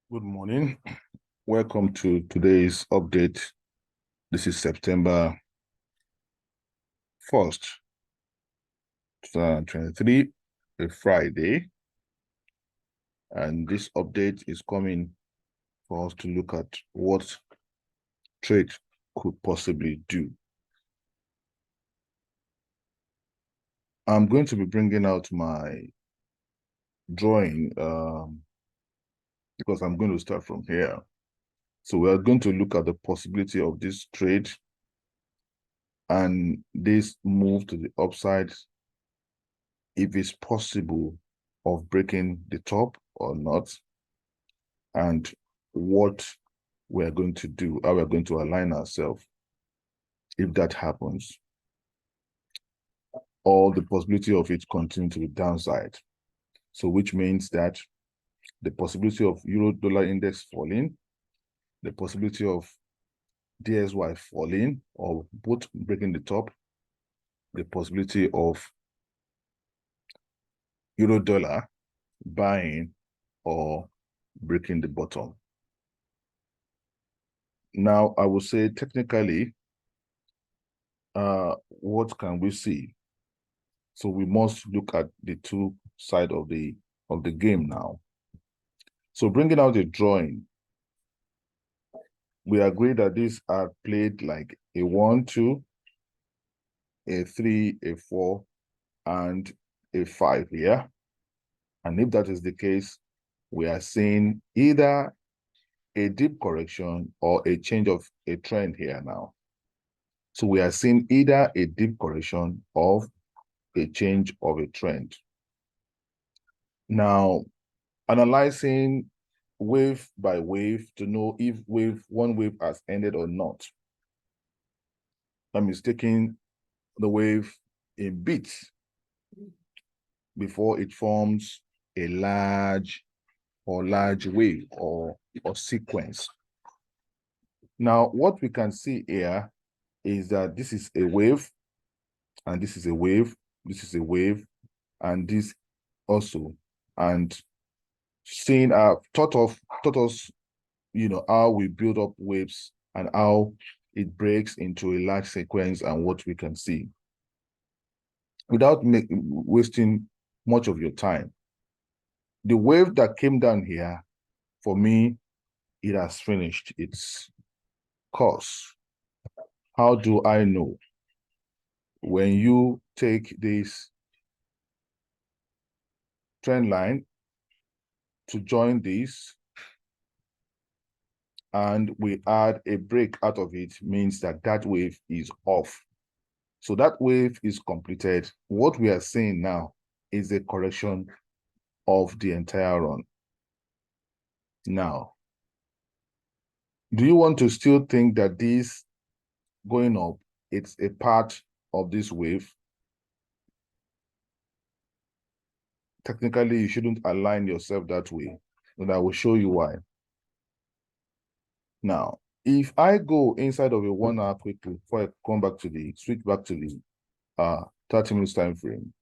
Good morning. Welcome to today's update. This is September 1st, 2023, a Friday. And this update is coming for us to look at what trade could possibly do. I'm going to be bringing out my drawing because I'm going to start from here. So we are going to look at the possibility of this trade and this move to the upside, if it's possible of breaking the top or not, and what we're going to do, how we're going to align ourselves if that happens, or the possibility of it continuing to the downside. So which means that the possibility of euro-dollar index falling, the possibility of DSY falling, or both breaking the top, the possibility of euro-dollar buying or breaking the bottom. Now, I would say technically, what can we see? So we must look at the two sides of the game now. So bringing out a drawing, we agree that these are played like a 1, 2, a 3, a 4, and a 5 here. And if that is the case, we are seeing either a deep correction or a change of a trend here now. So we are seeing either a deep correction or a change of a trend. Now, analyzing wave by wave to know if one wave has ended or not. I'm taking the wave in bits before it forms a large wave or sequence. Now, what we can see here is that this is a wave, and this is a wave, this is a wave, and this also. And seeing taught us, how we build up waves and how it breaks into a large sequence and what we can see. Without wasting much of your time, the wave that came down here, for me, it has finished its course. How do I know? When you take this trend line to join this, and we add a break out of it, means that that wave is off. So that wave is completed. What we are seeing now is a correction of the entire run. Now, do you want to still think that this going up, it's a part of this wave? Technically, you shouldn't align yourself that way, and I will show you why. Now, if I go inside of a 1 hour quickly before I come back to switch back to the 30 minutes time frame,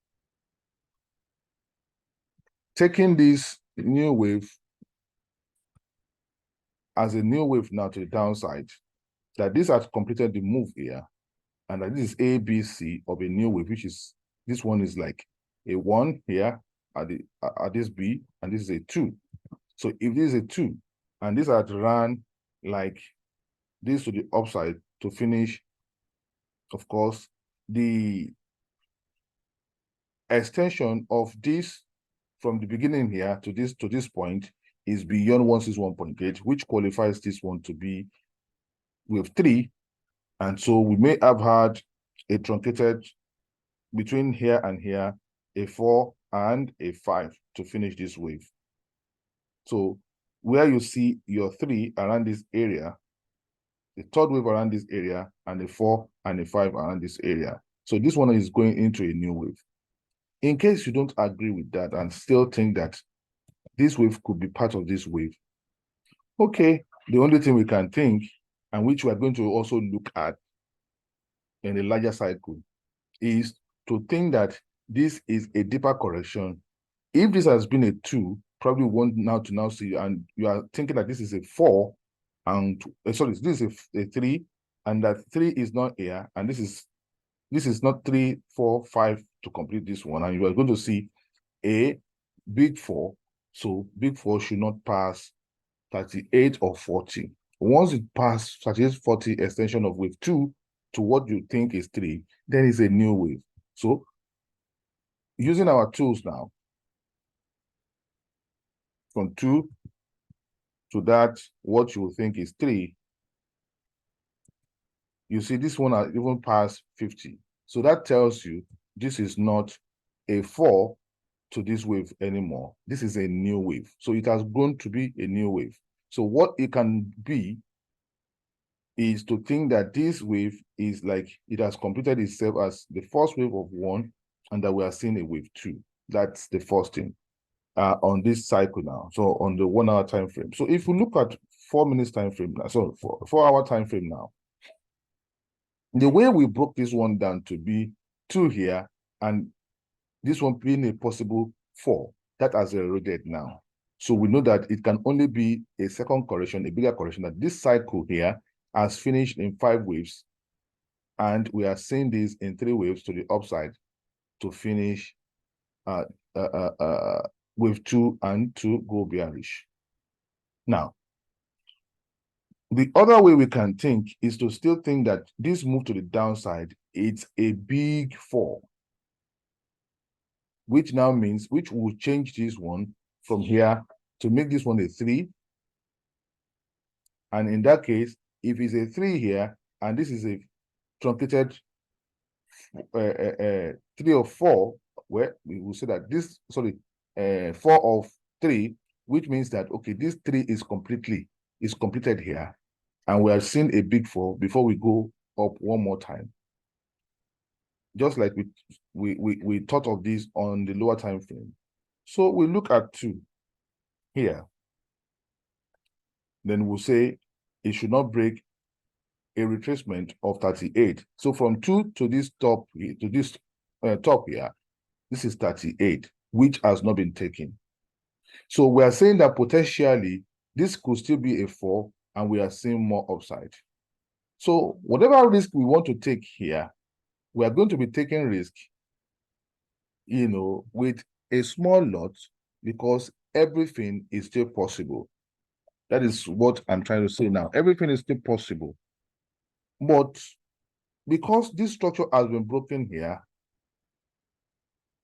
taking this new wave as a new wave now to the downside, that this has completed the move here, and that this is A, B, C of a new wave, which is, this one is like a 1 here at this B, and this is a 2. So if this is a 2, and this had run like this to the upside to finish, of course, the extension of this from the beginning here to this point is beyond 161.8, which qualifies this one to be wave 3. And so we may have had a truncated between here and here, a 4 and a 5 to finish this wave. So where you see your 3 around this area, the third wave around this area, and the 4 and the 5 around this area. So this one is going into a new wave. In case you don't agree with that and still think that this wave could be part of this wave, okay, the only thing we can think, and which we are going to also look at in a larger cycle, is to think that this is a deeper correction. If this has been a 2, probably want now to see, and you are thinking that this is a 4, and sorry, this is a 3, and that 3 is not here, and this is not 3, 4, 5 to complete this one, and you are going to see a big 4. So big 4 should not pass 38 or 40. Once it passes 38, 40 extension of wave 2 to what you think is 3, then it's a new wave. So using our tools now, from 2 to that, what you think is 3, you see this one has even passed 50. So that tells you this is not a 4 to this wave anymore. This is a new wave. So it has grown to be a new wave. So what it can be is to think that this wave is like it has completed itself as the first wave of 1, and that we are seeing a wave 2. That's the first thing on this cycle now. So on the 1 hour time frame. So if we look at 4 minutes time frame now, so 4 hour time frame now, the way we broke this one down to be 2 here, and this one being a possible 4, that has eroded now. So we know that it can only be a second correction, a bigger correction, that this cycle here has finished in 5 waves, and we are seeing this in 3 waves to the upside to finish wave 2 and to go bearish. Now, the other way we can think is to still think that this move to the downside, it's a big 4, which now means, which will change this one from here to make this one a 3. And in that case, if it's a 3 here, and this is a truncated 3 of 4, where we will say that this, 4 of 3, which means that, okay, this 3 is completed here, and we are seeing a big 4 before we go up one more time. Just like we thought of this on the lower time frame. So we look at 2 here. Then we'll say it should not break a retracement of 38. So from 2 to this top, top here, this is 38, which has not been taken. So we are saying that potentially this could still be a 4, and we are seeing more upside. So whatever risk we want to take here, we are going to be taking risk, with a small lot, because everything is still possible. That is what I'm trying to say now. Everything is still possible. But because this structure has been broken here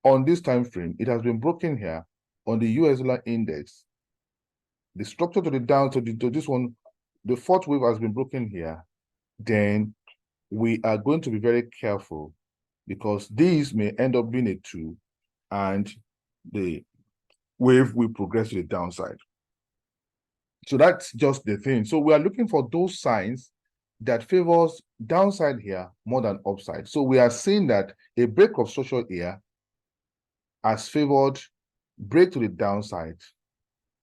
on this time frame, it has been broken here on the US dollar index. The structure to the down to this one, the 4th wave has been broken here. Then we are going to be very careful, because these may end up being a 2, and the wave will progress to the downside. So that's just the thing. So we are looking for those signs that favors downside here more than upside. So we are seeing that a break of structure here has favored break to the downside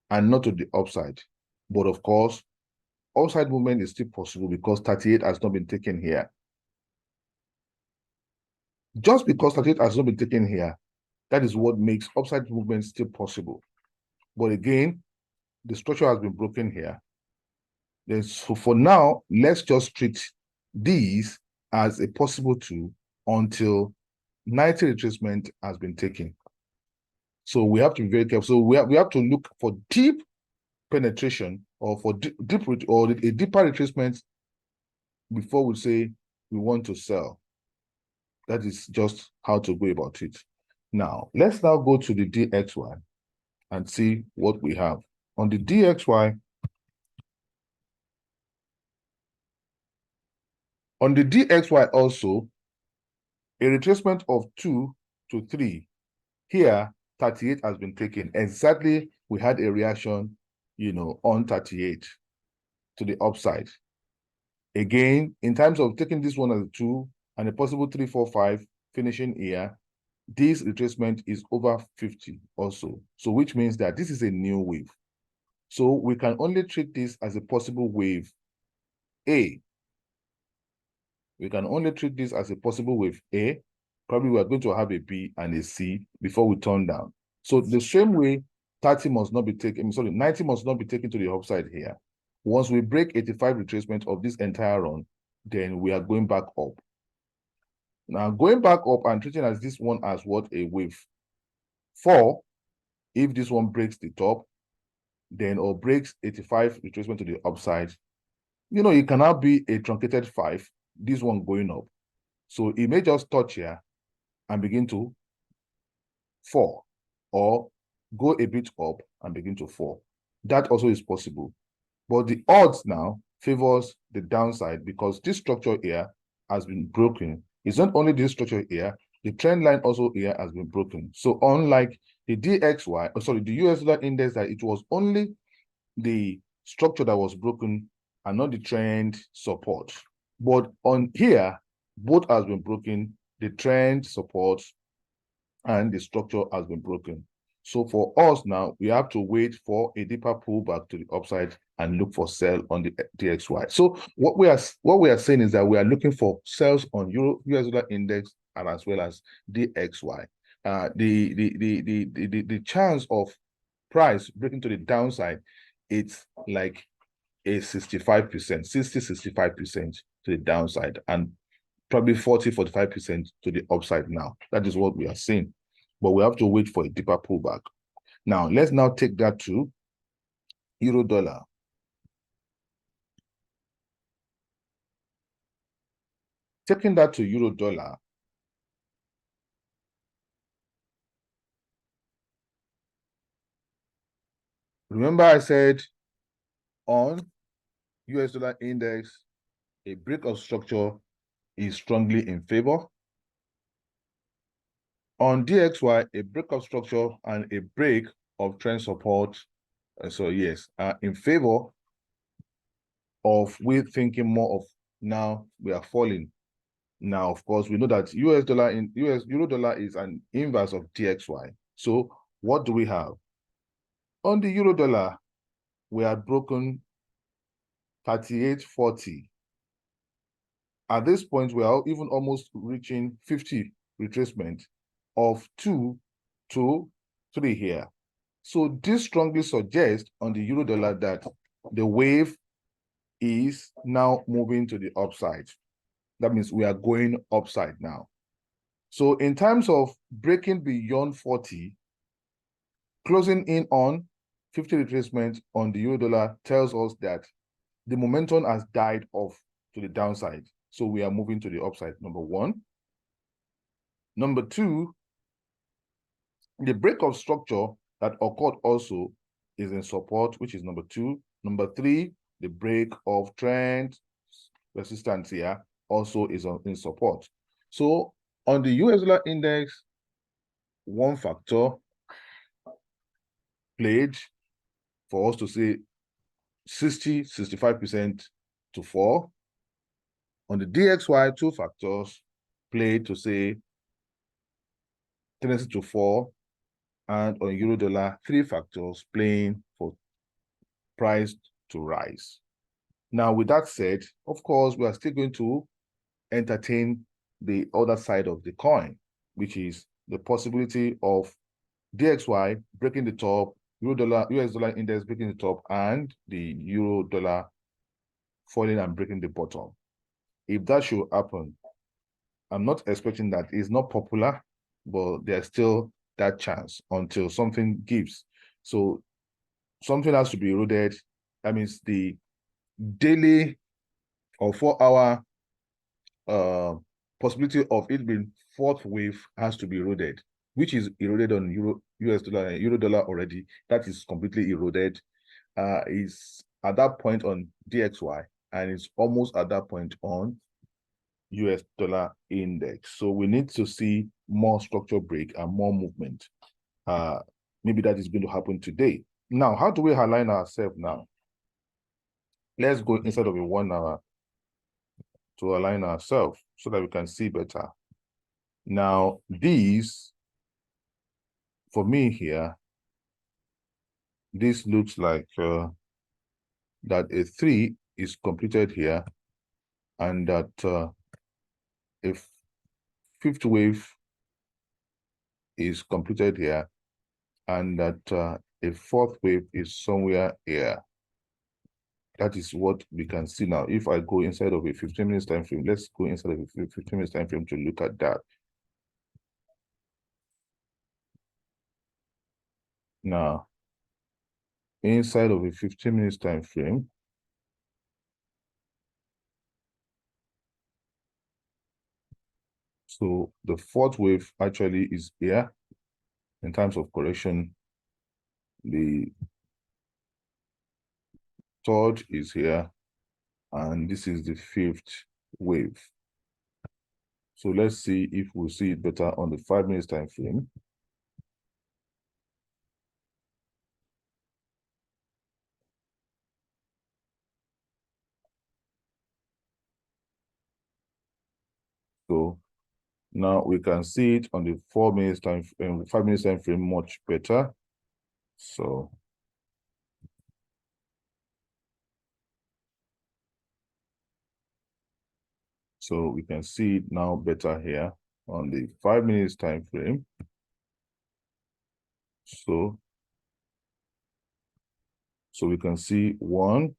and not to the upside. But of course, upside movement is still possible because 38 has not been taken here. Just because 38 has not been taken here, that is what makes upside movement still possible. But again, the structure has been broken here. Then, so for now, let's just treat these as a possible 2 until 90 retracement has been taken. So we have to be very careful. So we have to look for deep penetration, or for a deeper retracement before we say we want to sell. That is just how to go about it. Now, let's now go to the DXY and see what we have. On the DXY, also, a retracement of 2 to 3. Here, 38 has been taken. Exactly, we had a reaction, on 38 to the upside. Again, in terms of taking this one as a 2 and a possible 3, 4, 5 finishing here, this retracement is over 50 also. So which means that this is a new wave. So we can only treat this as a possible wave A. We can only treat this as a possible wave A. Probably we are going to have a B and a C before we turn down. So the same way 30 must not be taken, sorry, 90 must not be taken to the upside here. Once we break 85 retracement of this entire run, then we are going back up. Now, going back up and treating as this one as what? A wave. 4, if this one breaks the top, then or breaks 85 retracement to the upside, you know, it cannot be a truncated 5, this one going up. So it may just touch here and begin to fall, or go a bit up and begin to fall. That also is possible. But the odds now favors the downside because this structure here has been broken. It's not only this structure here, the trend line also here has been broken. So unlike the DXY, the US dollar index, that it was only the structure that was broken and not the trend support. But on here, both has been broken, the trend support and the structure has been broken. So for us now, we have to wait for a deeper pullback to the upside and look for sell on the DXY. So what we are saying is that we are looking for sells on US dollar index and as well as DXY. The chance of price breaking to the downside, it's like a 65%, 60-65% to the downside, and probably 40-45% to the upside now. That is what we are seeing. But we have to wait for a deeper pullback. Now, let's now take that to euro dollar. Taking that to euro dollar, remember I said on US dollar index, a break of structure is strongly in favor. On DXY, a break of structure and a break of trend support. So yes, in favor of we thinking more of now we are falling. Now, of course, we know that euro dollar is an inverse of DXY. So what do we have? On the euro dollar, we had broken 38.40. At this point, we are even almost reaching 50 retracement of 2 to 3 here. So this strongly suggests on the euro dollar that the wave is now moving to the upside. That means we are going upside now. So in terms of breaking beyond 40, closing in on 50 retracement on the euro dollar tells us that the momentum has died off to the downside. So we are moving to the upside, number one. Number two, the break of structure that occurred also is in support, which is number two. Number three, the break of trend resistance here also is in support. So on the US dollar index, one factor played for us to say 60-65% to fall. On the DXY, two factors played to say tendency to fall, and on euro dollar, three factors playing for price to rise. Now, with that said, of course, we are still going to entertain the other side of the coin, which is the possibility of DXY breaking the top, US dollar index breaking the top, and the euro dollar falling and breaking the bottom. If that should happen, I'm not expecting that. It's not popular, but there's still that chance until something gives. So something has to be eroded. That means the daily or 4-hour possibility of it being fourth wave has to be eroded, which is eroded on US dollar and euro dollar already. That is completely eroded. Is at that point on DXY, and it's almost at that point on US dollar index. So we need to see more structure break and more movement. Maybe that is going to happen today. Now, how do we align ourselves now? Let's go inside of a 1 hour to align ourselves so that we can see better. Now, these, for me here, this looks like that a 3 is completed here, and that a fifth wave is completed here, and that a fourth wave is somewhere here. That is what we can see now. If I go inside of a 15 minutes time frame, let's go inside of a 15 minutes time frame to look at that. Now, inside of a 15 minutes time frame, so the fourth wave actually is here. In terms of correction, the third is here, and this is the fifth wave. So let's see if we'll see it better on the 5 minutes time frame. So now we can see it on the 4 minutes time frame, 5 minutes time frame much better. So we can see it now better here on the 5 minutes time frame. So we can see 1,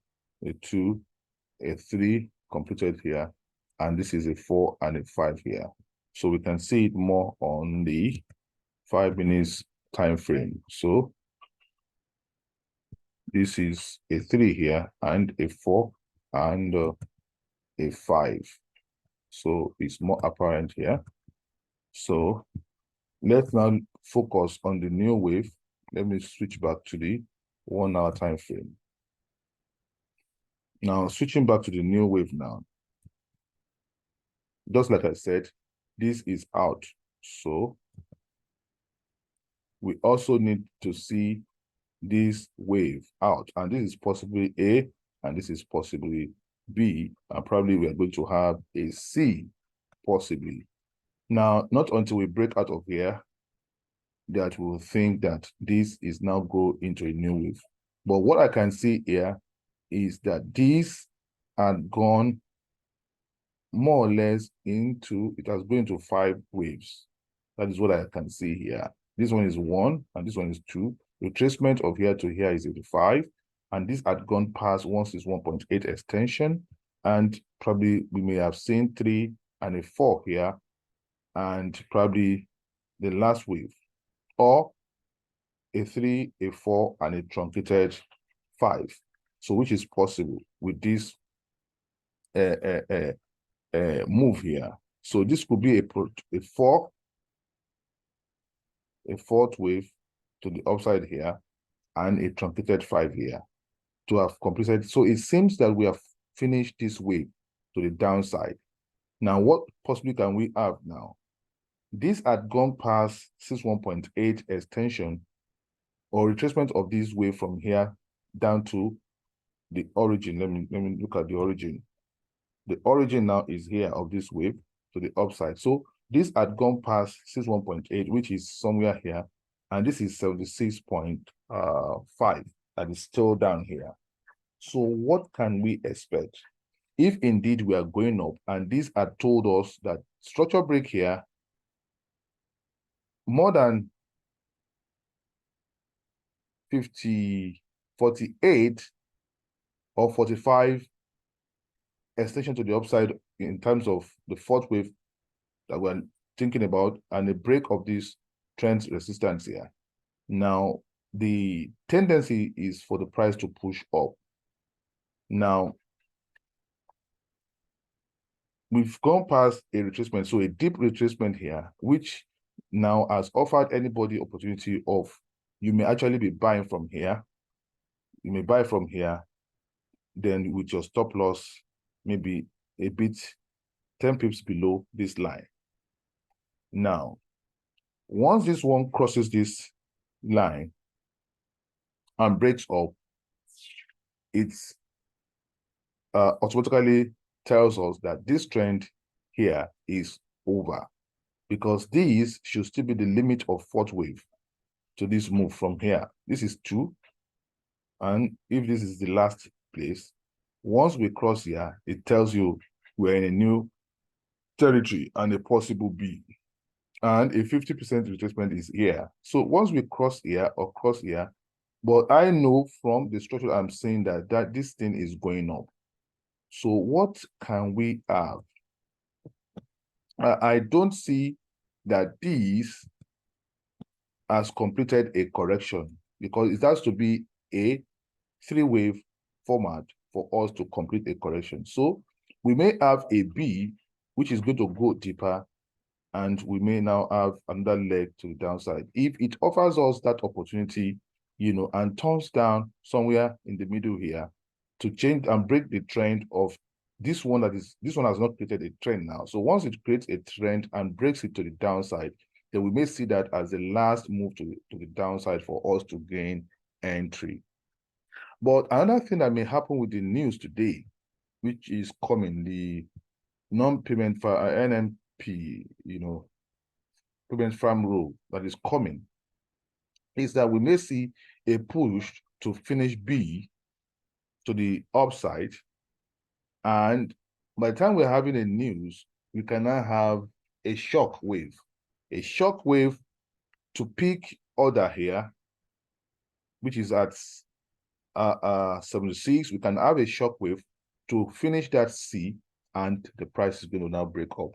a 2, a 3 completed here, and this is a 4 and a 5 here. So we can see it more on the 5 minutes time frame. So this is a 3 here and a 4 and a 5. So it's more apparent here. So let's now focus on the new wave. Let me switch back to the 1 hour time frame. Now, switching back to the new wave now. Just like I said, this is out. So we also need to see this wave out. And this is possibly A, and this is possibly B, and probably we are going to have a C, possibly. Now, not until we break out of here that we'll think that this is now go into a new wave. But what I can see here is that these had gone more or less into, it has gone into 5 waves. That is what I can see here. This one is 1, and this one is 2. Retracement of here to here is 85, and this had gone past once is 1.8 extension, and probably we may have seen 3 and a 4 here, and probably the last wave, or a 3, a 4, and a truncated 5. So which is possible with this move here. So this could be a 4, a 4th wave to the upside here, and a truncated 5 here to have completed. So it seems that we have finished this wave to the downside. Now, what possibly can we have now? This had gone past 61.8 extension or retracement of this wave from here down to the origin. Let me look at the origin. The origin now is here of this wave to the upside. So this had gone past 61.8, which is somewhere here, and this is 76.5 that is still down here. So what can we expect? If indeed we are going up, and this had told us that structure break here, more than 48 or 45 extension to the upside in terms of the 4th wave that we're thinking about, and a break of this trend resistance here. Now, the tendency is for the price to push up. Now, we've gone past a retracement, so a deep retracement here, which now has offered anybody opportunity of, you may actually be buying from here. You may buy from here, then with your stop loss, maybe a bit 10 pips below this line. Now, once this one crosses this line and breaks up, it's automatically tells us that this trend here is over, because this should still be the limit of 4th wave to this move from here. This is 2, and if this is the last place, once we cross here, it tells you we're in a new territory and a possible B, and a 50% retracement is here. So once we cross here or cross here, But I know from the structure I'm saying that this thing is going up. So what can we have? I don't see that this has completed a correction because it has to be a three-wave format for us to complete a correction. So we may have a B, which is going to go deeper, and we may now have another leg to the downside. If it offers us that opportunity, and turns down somewhere in the middle here to change and break the trend of this one has not created a trend now. So once it creates a trend and breaks it to the downside, then we may see that as the last move to the downside for us to gain entry. But another thing that may happen with the news today, which is coming, the non-payment for NMP, payment farm rule that is coming, is that we may see a push to finish B to the upside. And by the time we're having a news, we can now have a shock wave to peak order here, which is at 76. We can have a shock wave to finish that C, and the price is going to now break up.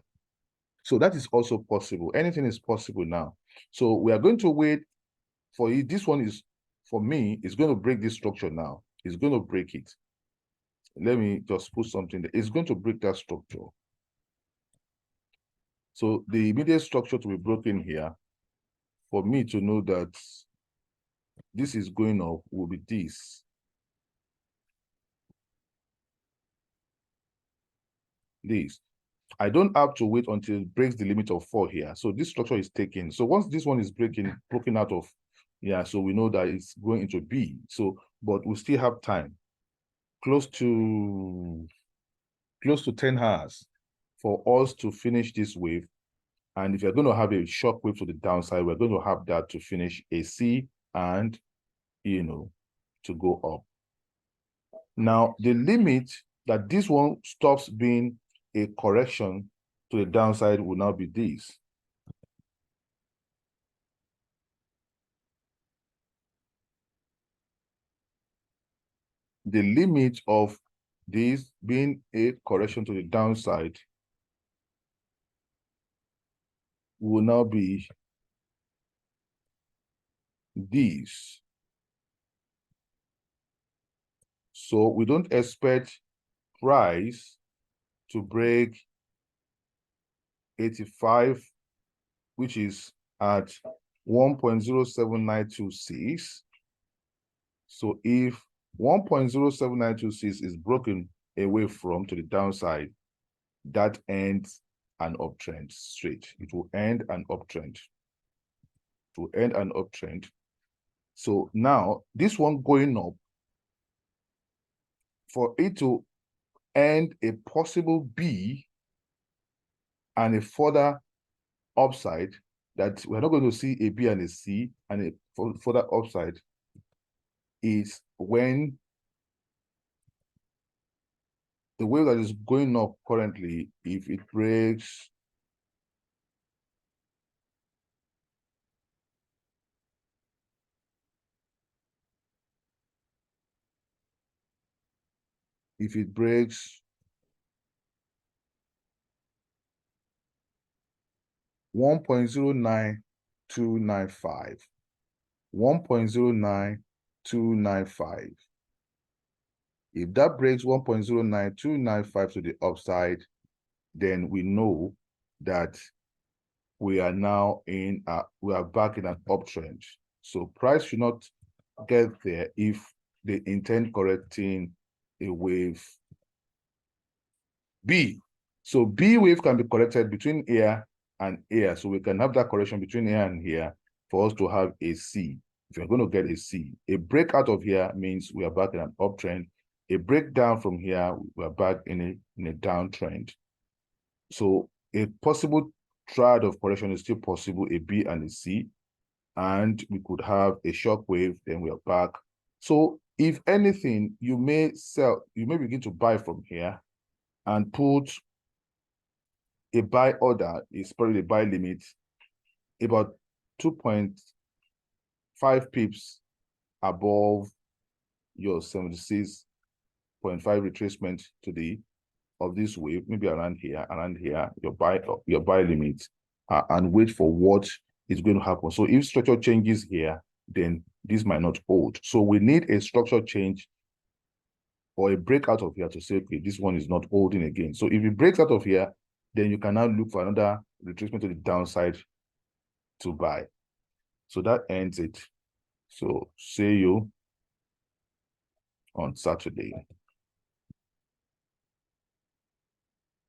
So that is also possible. Anything is possible now. So we are going to wait for it. This one is, for me, it's going to break this structure now. It's going to break it. Let me just put something there. It's going to break that structure. So the immediate structure to be broken here, for me to know that this is going up, will be this. This. I don't have to wait until it breaks the limit of 4 here. So this structure is taken. So once this one is broken out of, so we know that it's going into B. So, but we still have time, close to 10 hours for us to finish this wave. And if you're going to have a shock wave to the downside, we're going to have that to finish a C and, to go up. Now, the limit that this one stops being a correction to the downside will now be this. The limit of this being a correction to the downside will now be this. So we don't expect price to break 85, which is at 1.07926. So if 1.07926 is broken away from to the downside, that ends an uptrend straight. It will end an uptrend. It will end an uptrend. So now this one going up, for it to end a possible B and a further upside, that we're not going to see a B and a C and a further upside, is when the wave that is going up currently, if it breaks if it breaks 1.09295, 1.09295. If that breaks 1.09295 to the upside, then we know that we are now we are back in an uptrend. So price should not get there if they intend correcting a wave B. So B wave can be corrected between here and here. So we can have that correction between here and here for us to have a C. If you're going to get a C, a breakout of here means we are back in an uptrend. A breakdown from here, we are back in a downtrend. So a possible triad of correction is still possible, a B and a C, and we could have a shock wave, then we are back. So if anything, you may begin to buy from here and put a buy order, is probably a buy limit, about 2.5 pips above your 76.5 retracement to the of this wave, maybe around here, your buy limit, and wait for what is going to happen. So if structure changes here, then this might not hold. So we need a structure change or a break out of here to say, okay, this one is not holding again. So if it breaks out of here, then you can now look for another retracement to the downside to buy. So that ends it. So see you on Saturday.